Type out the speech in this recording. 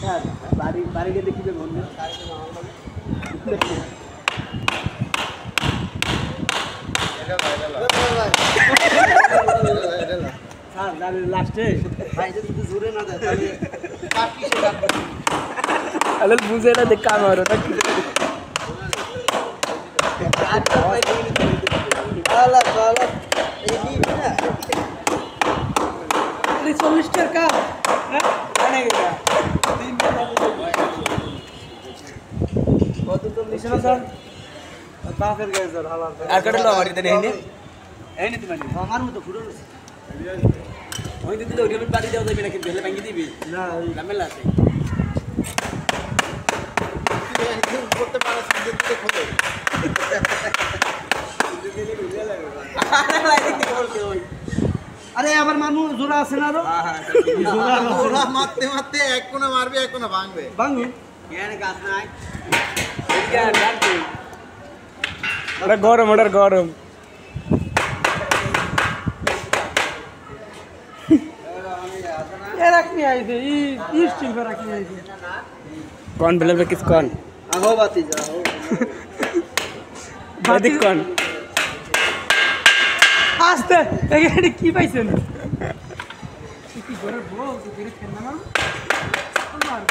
হ্যাঁ বাড়ি বাড়ি গিয়ে দেখিবে বন্ধু লাস্টে ভাই যদি জোরে না দেয় তাহলে আলে বুঝে না দেখ কাম আর ওটা আলা আলা এই কি না 40 টাকা হ্যাঁ আনে গেলা 3 টাকা কত তো লিখনা স্যার বাফের গায়ে স্যার হালাল আর কাটে লো আমার দেনে হেনে এই নি তুমি আমার মতো ঘুরে ওই দিন দিলে ওই বাড়ি যাও যাবে না কিন্তু হেলে ভাঙি দিবি না ঝামেলা আছে করতে পারছ দিতে খোলে আরে আমার মানু জোড়া আছে না আরো জোড়া মারতে মারতে এক কোণা মারবে এক কোণা ভাঙবে ভাঙবে কেন গাছ নাই কেন জানতে ওটা গরম ওটার গরম ये रखनी आई थी ये स्टील पे रखनी आई थी कौन भले पे किस कौन आगो बाती जाओ बाती कौन आस्ते ये की पाइছেন কি করে বল তো করে খেলনা না মার